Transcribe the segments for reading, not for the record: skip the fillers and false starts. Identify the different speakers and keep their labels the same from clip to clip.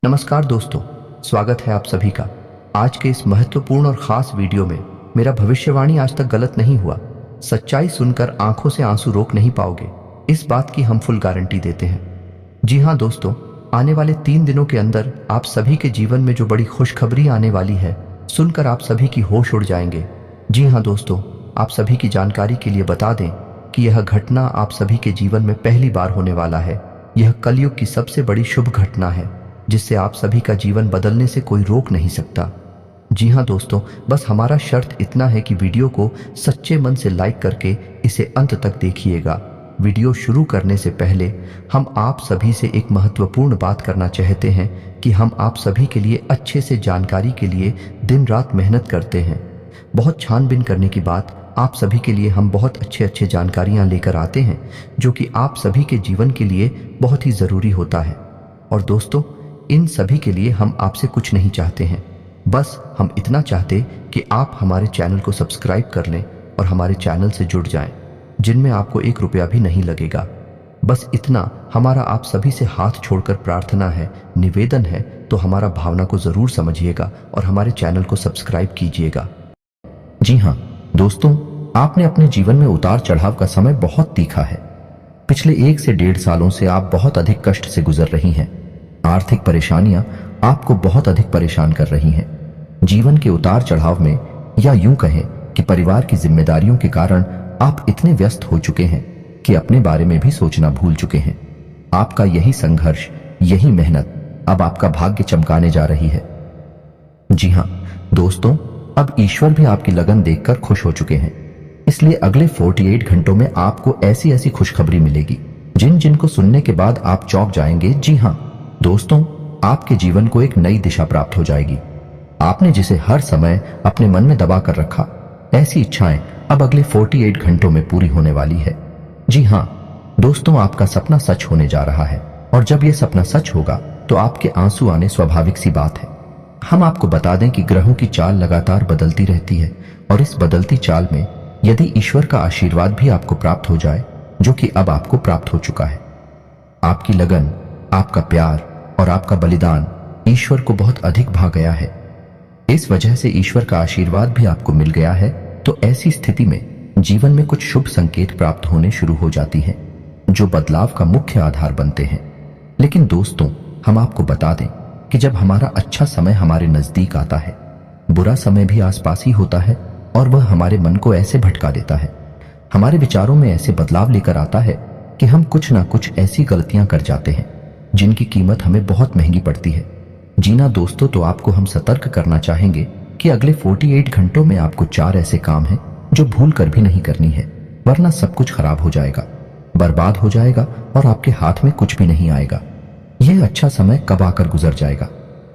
Speaker 1: नमस्कार दोस्तों, स्वागत है आप सभी का। आज के इस महत्वपूर्ण और खास वीडियो में मेरा भविष्यवाणी आज तक गलत नहीं हुआ। सच्चाई सुनकर आंखों से आंसू रोक नहीं पाओगे, इस बात की हम फुल गारंटी देते हैं। जी हाँ दोस्तों, आने वाले 3 दिनों के अंदर आप सभी के जीवन में जो बड़ी खुशखबरी आने वाली है, सुनकर आप सभी की होश उड़ जाएंगे। जी हाँ दोस्तों, आप सभी की जानकारी के लिए बता दें कि यह घटना आप सभी के जीवन में पहली बार होने वाला है। यह कलयुग की सबसे बड़ी शुभ घटना है जिससे आप सभी का जीवन बदलने से कोई रोक नहीं सकता। जी हाँ दोस्तों, बस हमारा शर्त इतना है कि वीडियो को सच्चे मन से लाइक करके इसे अंत तक देखिएगा। वीडियो शुरू करने से पहले हम आप सभी से एक महत्वपूर्ण बात करना चाहते हैं कि हम आप सभी के लिए अच्छे से जानकारी के लिए दिन रात मेहनत करते हैं। बहुत छानबीन करने के बाद आप सभी के लिए हम बहुत अच्छे जानकारियाँ लेकर आते हैं जो कि आप सभी के जीवन के लिए बहुत ही ज़रूरी होता है। और दोस्तों, इन सभी के लिए हम आपसे कुछ नहीं चाहते हैं, बस हम इतना चाहते कि आप हमारे चैनल को सब्सक्राइब कर लें और हमारे चैनल से जुड़ जाएं, जिनमें आपको 1 रुपया भी नहीं लगेगा। बस इतना हमारा आप सभी से हाथ छोड़कर प्रार्थना है, निवेदन है, तो हमारा भावना को ज़रूर समझिएगा और हमारे चैनल को सब्सक्राइब कीजिएगा। जी हाँ दोस्तों, आपने अपने जीवन में उतार चढ़ाव का समय बहुत तीखा है। पिछले 1 से 1.5 सालों से आप बहुत अधिक कष्ट से गुजर रही हैं। आर्थिक परेशानियां आपको बहुत अधिक परेशान कर रही हैं। जीवन के उतार चढ़ाव में, या यूं कहें कि परिवार की जिम्मेदारियों के कारण आप इतने व्यस्त हो चुके हैं कि अपने बारे में भी सोचना भूल चुके हैं। आपका यही संघर्ष, यही मेहनत अब आपका भाग्य चमकाने जा रही है। जी हाँ दोस्तों, अब ईश्वर भी आपकी लगन देखकर खुश हो चुके हैं। इसलिए अगले 48 घंटों में आपको ऐसी ऐसी खुशखबरी मिलेगी जिनको सुनने के बाद आप चौंक जाएंगे। जी हाँ दोस्तों, आपके जीवन को एक नई दिशा प्राप्त हो जाएगी। आपने जिसे हर समय अपने मन में दबा कर रखा, ऐसी इच्छाएं अब अगले 48 घंटों में पूरी होने वाली है। जी हाँ दोस्तों, आपका सपना सच होने जा रहा है और जब यह सपना सच होगा तो आपके आंसू आने स्वाभाविक सी बात है। हम आपको बता दें कि ग्रहों की चाल लगातार बदलती रहती है और इस बदलती चाल में यदि ईश्वर का आशीर्वाद भी आपको प्राप्त हो जाए, जो कि अब आपको प्राप्त हो चुका है, आपकी लगन, आपका प्यार और आपका बलिदान ईश्वर को बहुत अधिक भा गया है। इस वजह से ईश्वर का आशीर्वाद भी आपको मिल गया है। तो ऐसी स्थिति में जीवन में कुछ शुभ संकेत प्राप्त होने शुरू हो जाती हैं, जो बदलाव का मुख्य आधार बनते हैं। लेकिन दोस्तों, हम आपको बता दें कि जब हमारा अच्छा समय हमारे नजदीक आता है, बुरा समय भी आसपास ही होता है और वह हमारे मन को ऐसे भटका देता है, हमारे विचारों में ऐसे बदलाव लेकर आता है कि हम कुछ ना कुछ ऐसी गलतियां कर जाते हैं जिनकी कीमत हमें बहुत महंगी पड़ती है। जीना दोस्तों, तो आपको हम सतर्क करना चाहेंगे कि अगले 48 घंटों में आपको 4 ऐसे काम हैं जो भूल कर भी नहीं करनी है, वरना सब कुछ खराब हो जाएगा, बर्बाद हो जाएगा और आपके हाथ में कुछ भी नहीं आएगा। यह अच्छा समय कब आकर गुजर जाएगा,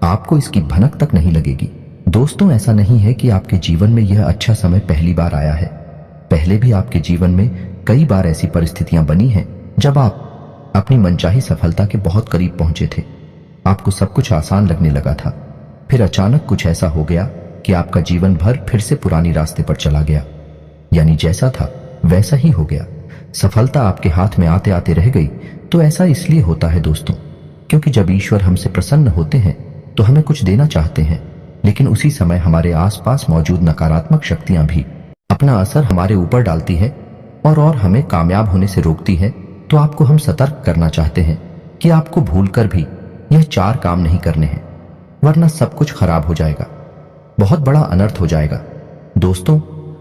Speaker 1: आपको इसकी भनक तक नहीं लगेगी। दोस्तों, ऐसा नहीं है कि आपके जीवन में यह अच्छा समय पहली बार आया है। पहले भी आपके जीवन में कई बार ऐसी परिस्थितियां बनी हैं जब आप अपनी मनचाही सफलता के बहुत करीब पहुंचे थे। आपको सब कुछ आसान लगने लगा था, फिर अचानक कुछ ऐसा हो गया कि आपका जीवन भर फिर से पुरानी रास्ते पर चला गया, यानी जैसा था वैसा ही हो गया। सफलता आपके हाथ में आते आते रह गई। तो ऐसा इसलिए होता है दोस्तों, क्योंकि जब ईश्वर हमसे प्रसन्न होते हैं तो हमें कुछ देना चाहते हैं, लेकिन उसी समय हमारे आसपास मौजूद नकारात्मक शक्तियां भी अपना असर हमारे ऊपर डालती है और हमें कामयाब होने से रोकती है। तो आपको हम सतर्क करना चाहते हैं कि आपको भूलकर भी यह 4 काम नहीं करने हैं, वरना सब कुछ खराब हो जाएगा, बहुत बड़ा अनर्थ हो जाएगा। दोस्तों,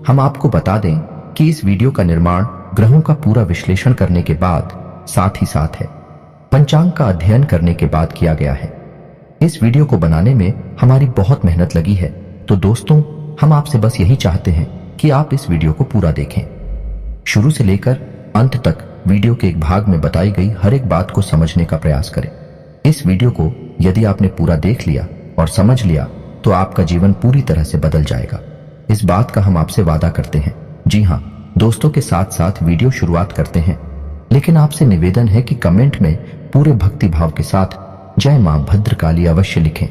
Speaker 1: हम आपको बता दें कि इस वीडियो का निर्माण ग्रहों का पूरा विश्लेषण करने के बाद, साथ ही साथ है पंचांग का अध्ययन करने के बाद किया गया है। इस वीडियो को बनाने में हमारी बहुत मेहनत लगी है। तो दोस्तों, हम आपसे बस यही चाहते हैं कि आप इस वीडियो को पूरा देखें, शुरू से लेकर अंत तक। वीडियो के एक भाग में बताई गई हर एक बात को समझने का प्रयास करें। इस वीडियो को यदि आपने पूरा देख लिया और समझ लिया तो आपका जीवन पूरी तरह से बदल जाएगा। इस बात का हम आपसे वादा करते हैं। जी हाँ दोस्तों, के साथ साथ वीडियो शुरुआत करते हैं, लेकिन आपसे निवेदन है कि कमेंट में पूरे भक्ति भाव के साथ जय मां भद्रकाली अवश्य लिखें।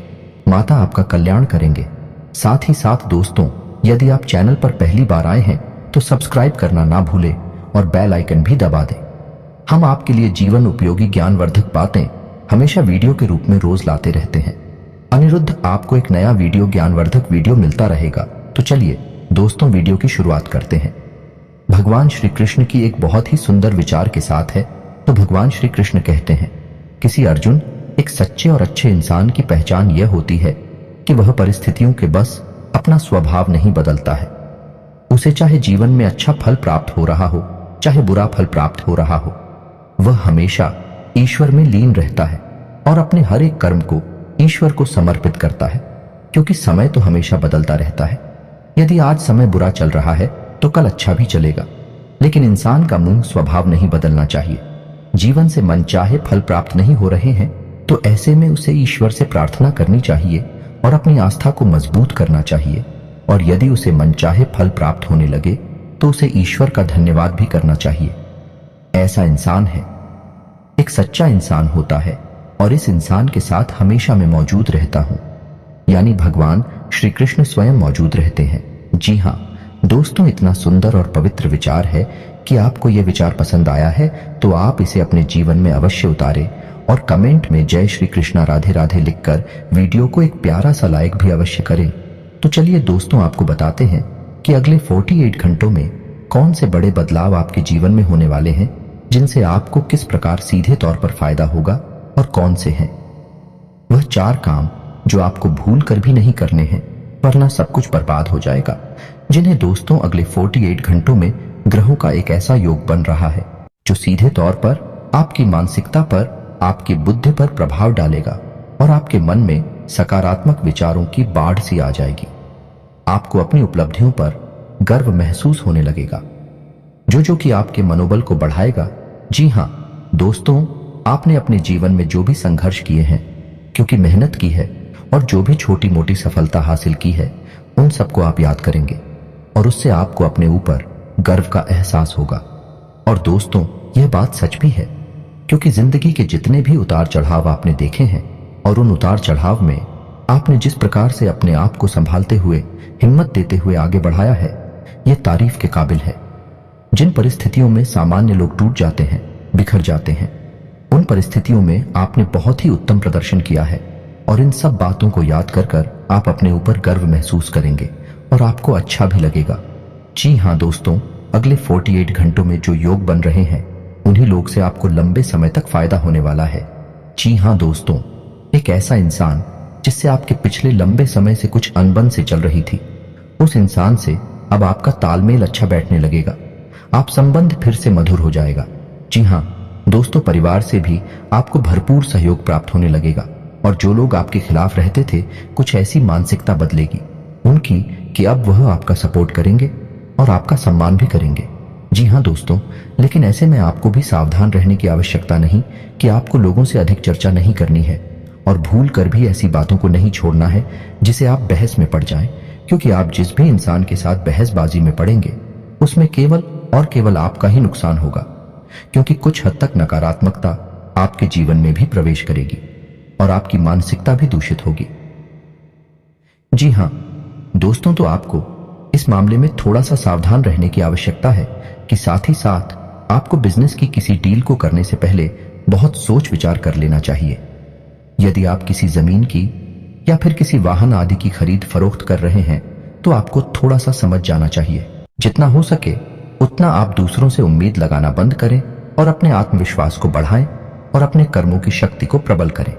Speaker 1: माता आपका कल्याण करेंगे। साथ ही साथ दोस्तों, यदि आप चैनल पर पहली बार आए हैं तो सब्सक्राइब करना ना भूलें और बेल आइकन भी दबा दें। हम आपके लिए जीवन उपयोगी ज्ञानवर्धक बातें हमेशा वीडियो के रूप में रोज लाते रहते हैं। अनिरुद्ध, आपको एक नया वीडियो, ज्ञानवर्धक वीडियो मिलता रहेगा। तो चलिए दोस्तों, वीडियो की शुरुआत करते हैं। भगवान श्री कृष्ण की एक बहुत ही सुंदर विचार के साथ है। तो भगवान श्री कृष्ण कहते हैं, किसी अर्जुन, एक सच्चे और अच्छे इंसान की पहचान यह होती है कि वह परिस्थितियों के बस अपना स्वभाव नहीं बदलता है। उसे चाहे जीवन में अच्छा फल प्राप्त हो रहा हो, चाहे बुरा फल प्राप्त हो रहा हो, वह हमेशा ईश्वर में लीन रहता है और अपने हर एक कर्म को ईश्वर को समर्पित करता है। क्योंकि समय तो हमेशा बदलता रहता है। यदि आज समय बुरा चल रहा है तो कल अच्छा भी चलेगा। लेकिन इंसान का मूल स्वभाव नहीं बदलना चाहिए। जीवन से मनचाहे फल प्राप्त नहीं हो रहे हैं तो ऐसे में उसे ईश्वर से प्रार्थना करनी चाहिए और अपनी आस्था को मजबूत करना चाहिए। और यदि उसे मनचाहे फल प्राप्त होने लगे तो उसे ईश्वर का धन्यवाद भी करना चाहिए। ऐसा इंसान है, एक सच्चा इंसान होता है और इस इंसान के साथ हमेशा मैं मौजूद रहता हूं, यानी भगवान श्री कृष्ण स्वयं मौजूद रहते हैं। जी हां दोस्तों, इतना सुंदर और पवित्र विचार है कि आपको यह विचार पसंद आया है तो आप इसे अपने जीवन में अवश्य उतारें और कमेंट में जय श्री कृष्णा राधे राधे लिखकर वीडियो को एक प्यारा सा लाइक भी अवश्य करें। तो चलिए दोस्तों, आपको बताते हैं कि अगले 48 घंटों में कौन से बड़े बदलाव आपके जीवन में होने वाले हैं, जिनसे आपको किस प्रकार सीधे तौर पर फायदा होगा और कौन से हैं। वह 4 काम जो आपको भूल कर भी नहीं करने हैं, वरना सब कुछ बर्बाद हो जाएगा, जिन्हें दोस्तों अगले 48 घंटों में ग्रहों का एक ऐसा योग बन रहा है जो सीधे तौर पर आपकी मानसिकता पर, आपकी बुद्धि पर प्रभाव डालेगा और आपके मन में सकारात्मक विचारों की बाढ़ सी आ जाएगी। आपको अपनी उपलब्धियों पर गर्व महसूस होने लगेगा, जो कि आपके मनोबल को बढ़ाएगा। जी हां दोस्तों, आपने अपने जीवन में जो भी संघर्ष किए हैं, क्योंकि मेहनत की है और जो भी छोटी मोटी सफलता हासिल की है, उन सबको आप याद करेंगे और उससे आपको अपने ऊपर गर्व का एहसास होगा। और दोस्तों, यह बात सच भी है, क्योंकि जिंदगी के जितने भी उतार चढ़ाव आपने देखे हैं और उन उतार चढ़ाव में आपने जिस प्रकार से अपने आप को संभालते हुए, हिम्मत देते हुए आगे बढ़ाया है, यह तारीफ के काबिल है। जिन परिस्थितियों में सामान्य लोग टूट जाते हैं, बिखर जाते हैं, उन परिस्थितियों में आपने बहुत ही उत्तम प्रदर्शन किया है और इन सब बातों को याद कर कर आप अपने ऊपर गर्व महसूस करेंगे और आपको अच्छा भी लगेगा। जी हां दोस्तों, अगले 48 घंटों में जो योग बन रहे हैं, उन्हीं लोग से आपको लंबे समय तक फायदा होने वाला है। जी हां दोस्तों, एक ऐसा इंसान जिससे आपके पिछले लंबे समय से कुछ अनबन से चल रही थी, उस इंसान से अब आपका तालमेल अच्छा बैठने लगेगा। आप संबंध फिर से मधुर हो जाएगा। जी हां दोस्तों, परिवार से भी आपको भरपूर सहयोग प्राप्त होने लगेगा और जो लोग आपके खिलाफ रहते थे, कुछ ऐसी मानसिकता बदलेगी उनकी कि अब वह आपका सपोर्ट करेंगे और आपका सम्मान भी करेंगे। जी हां दोस्तों, लेकिन ऐसे में आपको भी सावधान रहने की आवश्यकता नहीं कि आपको लोगों से अधिक चर्चा नहीं करनी है और भूल कर भी ऐसी बातों को नहीं छोड़ना है जिसे आप बहस में पड़ जाएं, क्योंकि आप जिस भी इंसान के साथ बहसबाजी में पड़ेंगे उसमें केवल और केवल आपका ही नुकसान होगा, क्योंकि कुछ हद तक नकारात्मकता आपके जीवन में भी प्रवेश करेगी और आपकी मानसिकता भी दूषित होगी। जी हां दोस्तों, तो आपको इस मामले में थोड़ा सा सावधान रहने की आवश्यकता है कि साथ ही साथ आपको बिजनेस की किसी डील को करने से पहले बहुत सोच विचार कर लेना चाहिए। यदि आप किसी जमीन की या फिर किसी वाहन आदि की खरीद फरोख्त कर रहे हैं तो आपको थोड़ा सा समझ जाना चाहिए। जितना हो सके उतना आप दूसरों से उम्मीद लगाना बंद करें और अपने आत्मविश्वास को बढ़ाएं और अपने कर्मों की शक्ति को प्रबल करें।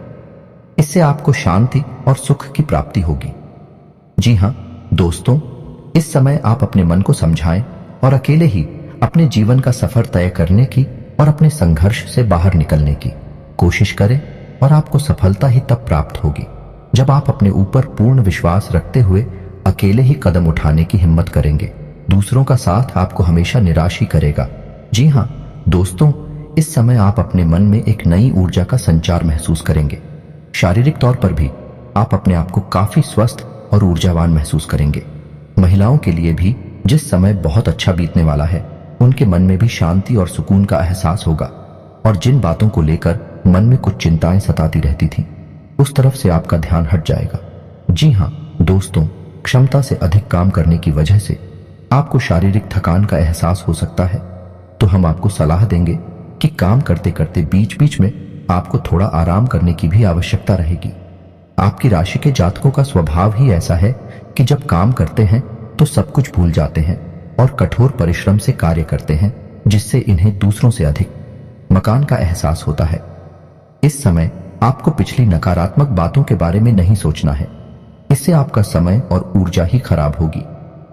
Speaker 1: इससे आपको शांति और सुख की प्राप्ति होगी। जी हां दोस्तों, इस समय आप अपने मन को समझाएं और अकेले ही अपने जीवन का सफर तय करने की और अपने संघर्ष से बाहर निकलने की कोशिश करें और आपको सफलता ही तब प्राप्त होगी जब आप अपने ऊपर पूर्ण विश्वास रखते हुए अकेले ही कदम उठाने की हिम्मत करेंगे। दूसरों का साथ आपको हमेशा निराश ही करेगा। जी हां दोस्तों, इस समय आप अपने मन में एक नई ऊर्जा का संचार महसूस करेंगे। शारीरिक तौर पर भी आप अपने आप को काफी स्वस्थ और ऊर्जावान महसूस करेंगे। महिलाओं के लिए भी जिस समय बहुत अच्छा बीतने वाला है, उनके मन में भी शांति और सुकून का एहसास होगा और जिन बातों को लेकर मन में कुछ चिंताएं सताती रहती थीं, उस तरफ से आपका ध्यान हट जाएगा। जी हां दोस्तों, क्षमता से अधिक काम करने की वजह से आपको शारीरिक थकान का एहसास हो सकता है, तो हम आपको सलाह देंगे कि काम करते करते बीच बीच में आपको थोड़ा आराम करने की भी आवश्यकता रहेगी। आपकी राशि के जातकों का स्वभाव ही ऐसा है कि जब काम करते हैं तो सब कुछ भूल जाते हैं और कठोर परिश्रम से कार्य करते हैं, जिससे इन्हें दूसरों से अधिक मकान का एहसास होता है। इस समय आपको पिछली नकारात्मक बातों के बारे में नहीं सोचना है, इससे आपका समय और ऊर्जा ही खराब होगी।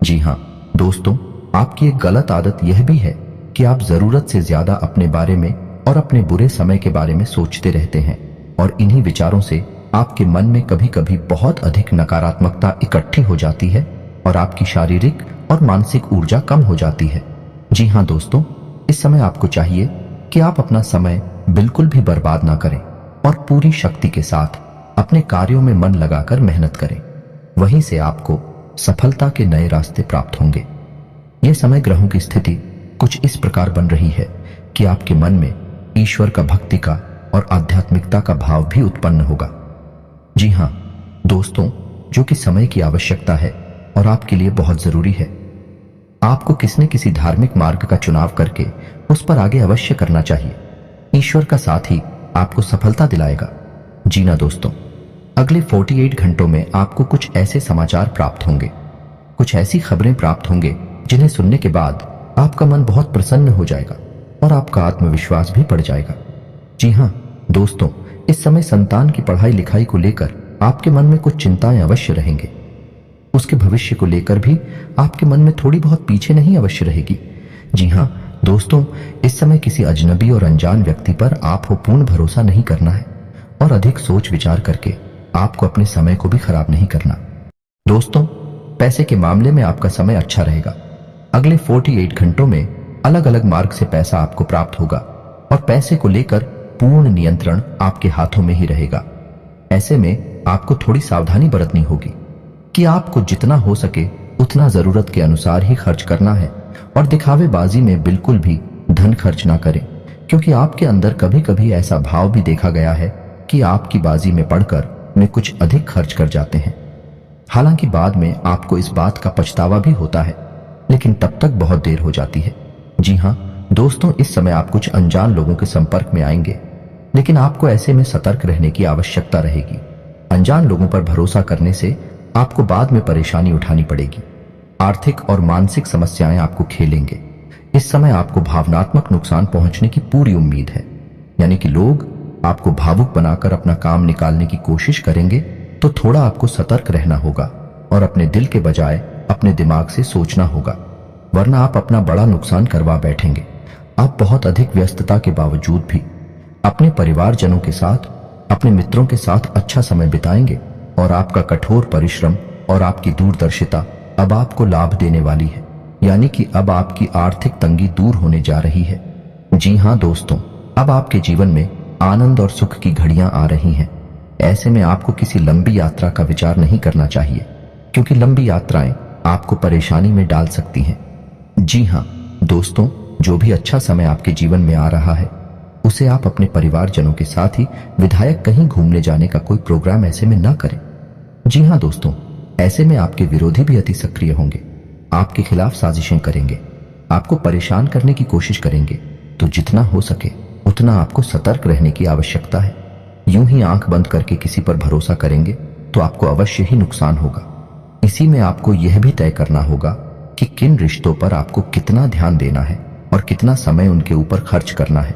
Speaker 1: जी हाँ दोस्तों, आपकी एक गलत आदत यह भी है कि आप जरूरत से ज्यादा अपने बारे में और अपने बुरे समय के बारे में सोचते रहते हैं और इन्हीं विचारों से आपके मन में कभी कभी बहुत अधिक नकारात्मकता इकट्ठी हो जाती है और आपकी शारीरिक और मानसिक ऊर्जा कम हो जाती है। जी हाँ दोस्तों, इस समय आपको चाहिए कि आप अपना समय बिल्कुल भी बर्बाद ना करें और पूरी शक्ति के साथ अपने कार्यों में मन लगाकर मेहनत करें। वहीं से आपको सफलता के नए रास्ते प्राप्त होंगे। यह समय ग्रहों की स्थिति कुछ इस प्रकार बन रही है कि आपके मन में ईश्वर का, भक्ति का और आध्यात्मिकता का भाव भी उत्पन्न होगा। जी हाँ दोस्तों, जो कि समय की आवश्यकता है और आपके लिए बहुत जरूरी है। आपको किसी न किसी धार्मिक मार्ग का चुनाव करके उस पर आगे अवश्य करना चाहिए। ईश्वर का साथ ही आपको सफलता दिलाएगा। जी ना दोस्तों, अगले 48 घंटों में आपको कुछ ऐसे समाचार प्राप्त होंगे, कुछ ऐसी खबरें प्राप्त होंगे जिन्हें सुनने के बाद आपका मन बहुत प्रसन्न हो जाएगा और आपका आत्मविश्वास भी बढ़ जाएगा। जी हाँ दोस्तों, इस समय संतान की पढ़ाई लिखाई को लेकर आपके मन में कुछ चिंताएं अवश्य रहेंगे। उसके भविष्य को लेकर भी आपके मन में थोड़ी बहुत पीछे नहीं अवश्य रहेगी। जी हाँ दोस्तों, इस समय किसी अजनबी और अनजान व्यक्ति पर आपको पूर्ण भरोसा नहीं करना है और अधिक सोच विचार करके आपको अपने समय को भी खराब नहीं करना। दोस्तों, पैसे के मामले में आपका समय अच्छा रहेगा। अगले 48 घंटों में अलग अलग मार्ग से पैसा आपको प्राप्त होगा और पैसे को लेकर पूर्ण नियंत्रण आपके हाथों में ही रहेगा। ऐसे में आपको थोड़ी सावधानी बरतनी होगी कि आपको जितना हो सके उतना जरूरत के अनुसार ही खर्च करना है और दिखावेबाजी में बिल्कुल भी धन खर्च ना करें, क्योंकि आपके अंदर कभी कभी ऐसा भाव भी देखा गया है कि आपकी बाजी में पड़कर में कुछ अधिक खर्च कर जाते हैं। हालांकि बाद में आपको इस बात का पछतावा भी होता है, लेकिन तब तक बहुत देर हो जाती है। जी हाँ दोस्तों, इस समय आप कुछ अनजान लोगों के संपर्क में आएंगे, लेकिन आपको ऐसे में सतर्क रहने की आवश्यकता रहेगी। अनजान लोगों पर भरोसा करने से आपको बाद में परेशानी उठानी पड़ेगी। आर्थिक और मानसिक समस्याएं आपको खेलेंगे। इस समय आपको भावनात्मक नुकसान पहुंचने की पूरी उम्मीद है, यानी कि लोग आपको भावुक बनाकर अपना काम निकालने की कोशिश करेंगे, तो थोड़ा आपको सतर्क रहना होगा और अपने दिल के बजाय अपने दिमाग से सोचना होगा, वरना आप अपना बड़ा नुकसान करवा बैठेंगे। आप बहुत अधिक व्यस्तता के बावजूद भी अपने परिवारजनों के साथ, अपने मित्रों के साथ अच्छा समय बिताएंगे और आपका कठोर परिश्रम और आपकी दूरदर्शिता अब आपको लाभ देने वाली है, यानी कि अब आपकी आर्थिक तंगी दूर होने जा रही है। जी हाँ दोस्तों, अब आपके जीवन में आनंद और सुख की घड़ियां आ रही हैं। ऐसे में आपको किसी लंबी यात्रा का विचार नहीं करना चाहिए, क्योंकि लंबी यात्राएं आपको परेशानी में डाल सकती हैं। जी हाँ दोस्तों, जो भी अच्छा समय आपके जीवन में आ रहा है उसे आप अपने परिवारजनों के साथ ही विधायक कहीं घूमने जाने का कोई प्रोग्राम ऐसे में ना करें। जी हाँ दोस्तों, ऐसे में आपके विरोधी भी अति सक्रिय होंगे, आपके खिलाफ साजिशें करेंगे, आपको परेशान करने की कोशिश करेंगे। तो जितना हो सके उतना आपको सतर्क रहने की आवश्यकता है। यूं ही आंख बंद करके किसी पर भरोसा करेंगे तो आपको अवश्य ही नुकसान होगा। इसी में आपको यह भी तय करना होगा कि किन रिश्तों पर आपको कितना ध्यान देना है और कितना समय उनके ऊपर खर्च करना है,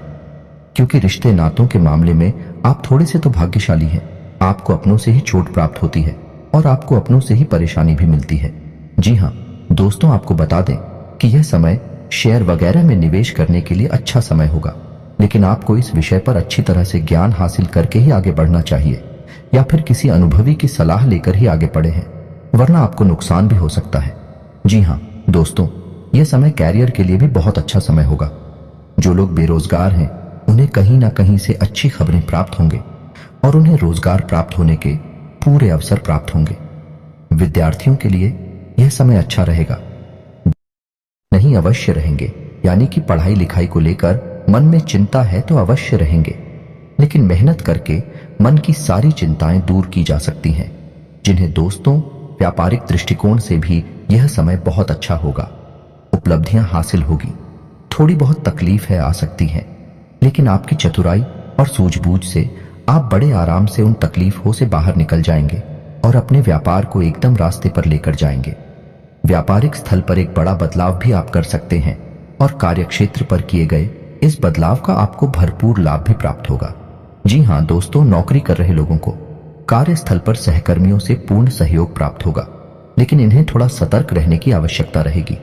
Speaker 1: क्योंकि रिश्ते नातों के मामले में आप थोड़े से तो भाग्यशाली हैं। आपको अपनों से ही चोट प्राप्त होती है और आपको अपनों से ही परेशानी भी मिलती है। जी हाँ दोस्तों, आपको बता दें कि यह समय शेयर वगैरह में निवेश करने के लिए अच्छा समय होगा, लेकिन आपको इस विषय पर अच्छी तरह से ज्ञान हासिल करके ही आगे बढ़ना चाहिए, या फिर किसी अनुभवी की सलाह लेकर ही आगे बढ़े हैं, वरना आपको नुकसान भी हो सकता है। जी हाँ दोस्तों, यह समय कैरियर के लिए भी बहुत अच्छा समय होगा। जो लोग बेरोजगार हैं उन्हें कहीं ना कहीं से अच्छी खबरें प्राप्त होंगे और उन्हें रोजगार प्राप्त होने के पूरे अवसर प्राप्त होंगे। विद्यार्थियों के लिए यह समय अच्छा रहेगा, नहीं अवश्य रहेंगे, यानी कि पढ़ाई लिखाई को लेकर मन में चिंता है तो अवश्य रहेंगे, लेकिन मेहनत करके मन की सारी चिंताएं दूर की जा सकती हैं। जिन्हें दोस्तों व्यापारिक दृष्टिकोण से भी यह समय बहुत अच्छा होगा। उपलब्धियां हासिल होगी, थोड़ी बहुत तकलीफ है आ सकती है, लेकिन आपकी चतुराई और सूझबूझ से आप बड़े आराम से उन तकलीफों से बाहर निकल जाएंगे और अपने व्यापार को एकदम रास्ते पर लेकर जाएंगे। व्यापारिक स्थल पर एक बड़ा बदलाव भी आप कर सकते हैं और कार्यक्षेत्र पर किए गए इस बदलाव का आपको भरपूर लाभ भी प्राप्त होगा। जी हाँ दोस्तों, नौकरी कर रहे लोगों को कार्यस्थल पर सहकर्मियों से पूर्ण सहयोग प्राप्त होगा, लेकिन इन्हें थोड़ा सतर्क रहने की आवश्यकता रहेगी,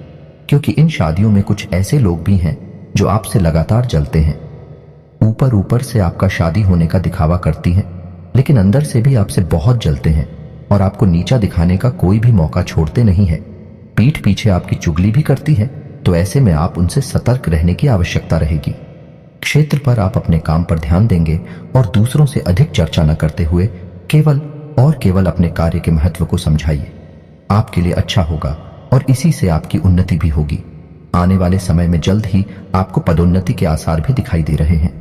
Speaker 1: क्योंकि इन शादियों में कुछ ऐसे लोग भी हैं जो आपसे लगातार जलते हैं। ऊपर ऊपर से आपका शादी होने का दिखावा करती हैं, लेकिन अंदर से भी आपसे बहुत जलते हैं और आपको नीचा दिखाने का कोई भी मौका छोड़ते नहीं है। पीठ पीछे आपकी चुगली भी करती है, तो ऐसे में आप उनसे सतर्क रहने की आवश्यकता रहेगी। क्षेत्र पर आप अपने काम पर ध्यान देंगे और दूसरों से अधिक चर्चा न करते हुए केवल अपने कार्य के महत्व को समझाइए। आपके लिए अच्छा होगा और इसी से आपकी उन्नति भी होगी। आने वाले समय में जल्द ही आपको पदोन्नति के आसार भी दिखाई दे रहे हैं।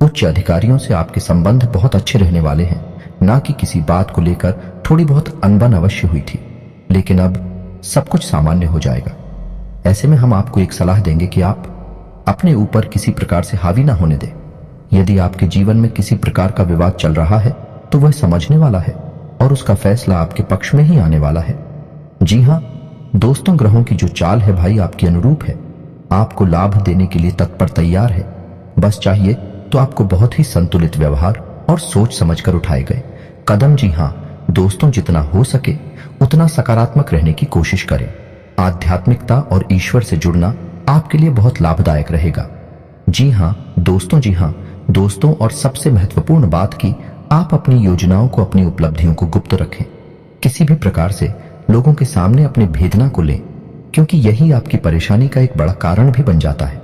Speaker 1: उच्च अधिकारियों से आपके संबंध बहुत अच्छे रहने वाले हैं। ना कि किसी बात को लेकर थोड़ी बहुत अनबन अवश्य हुई थी, लेकिन अब सब कुछ सामान्य हो जाएगा। ऐसे में हम आपको एक सलाह देंगे कि आप अपने ऊपर किसी प्रकार से हावी ना होने दें। यदि आपके जीवन में किसी प्रकार का विवाद चल रहा है तो वह समझने वाला है और उसका फैसला आपके पक्ष में ही आने वाला है। जी हाँ दोस्तों, ग्रहों की जो चाल है भाई आपके अनुरूप है, आपको लाभ देने के लिए तत्पर तैयार है। बस चाहिए तो आपको बहुत ही संतुलित व्यवहार और सोच समझकर उठाए गए कदम। जी हाँ दोस्तों, जितना हो सके उतना सकारात्मक रहने की कोशिश करें। आध्यात्मिकता और ईश्वर से जुड़ना आपके लिए बहुत लाभदायक रहेगा। जी हाँ दोस्तों, और सबसे महत्वपूर्ण बात कि आप अपनी योजनाओं को, अपनी उपलब्धियों को गुप्त रखें। किसी भी प्रकार से लोगों के सामने अपने भेदना को लें, क्योंकि यही आपकी परेशानी का एक बड़ा कारण भी बन जाता है।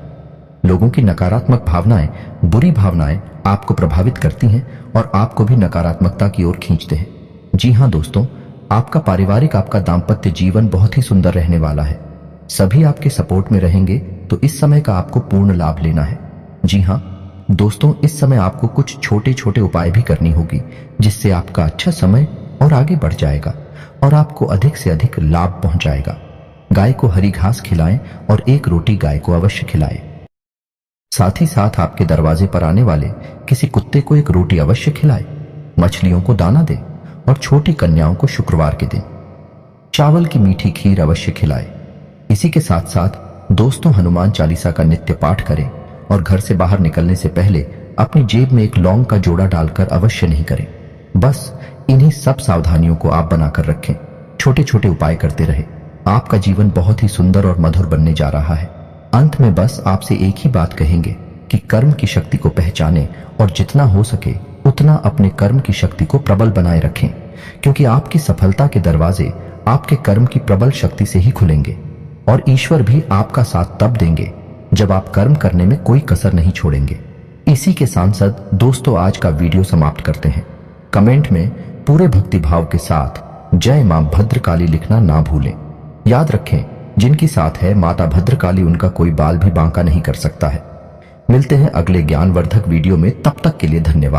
Speaker 1: लोगों की नकारात्मक भावनाएं, बुरी भावनाएं आपको प्रभावित करती हैं और आपको भी नकारात्मकता की ओर खींचते हैं। जी हाँ दोस्तों, आपका पारिवारिक, आपका दाम्पत्य जीवन बहुत ही सुंदर रहने वाला है। सभी आपके सपोर्ट में रहेंगे, तो इस समय का आपको पूर्ण लाभ लेना है। जी हाँ दोस्तों, इस समय आपको कुछ छोटे छोटे उपाय भी करनी होगी, जिससे आपका अच्छा समय और आगे बढ़ जाएगा और आपको अधिक से अधिक लाभ पहुंचाएगा। गाय को हरी घास खिलाएं और एक रोटी गाय को अवश्य खिलाएं। साथ ही साथ आपके दरवाजे पर आने वाले किसी कुत्ते को एक रोटी अवश्य खिलाएं। मछलियों को दाना दें और छोटी कन्याओं को शुक्रवार के दिन चावल की मीठी खीर अवश्य खिलाएं। इसी के साथ साथ दोस्तों, हनुमान चालीसा का नित्य पाठ करें और घर से बाहर निकलने से पहले अपनी जेब में एक लौंग का जोड़ा डालकर अवश्य नहीं करें। बस इन्हीं सब सावधानियों को आप बनाकर रखें। छोटे छोटे उपाय करते रहे। आपका जीवन बहुत ही सुंदर और मधुर बनने जा रहा है। अंत में बस आपसे एक ही बात कहेंगे कि कर्म की शक्ति को पहचानें और जितना हो सके उतना अपने कर्म की शक्ति को प्रबल बनाए रखें, क्योंकि आपकी सफलता के दरवाजे आपके कर्म की प्रबल शक्ति से ही खुलेंगे और ईश्वर भी आपका साथ तब देंगे जब आप कर्म करने में कोई कसर नहीं छोड़ेंगे। इसी के सांसद दोस्तों, आज का वीडियो समाप्त करते हैं। कमेंट में पूरे भक्ति भाव के साथ जय मां भद्रकाली लिखना ना भूलें। याद रखें, जिनकी साथ है माता भद्रकाली, उनका कोई बाल भी बांका नहीं कर सकता है। मिलते हैं अगले ज्ञानवर्धक वीडियो में, तब तक के लिए धन्यवाद।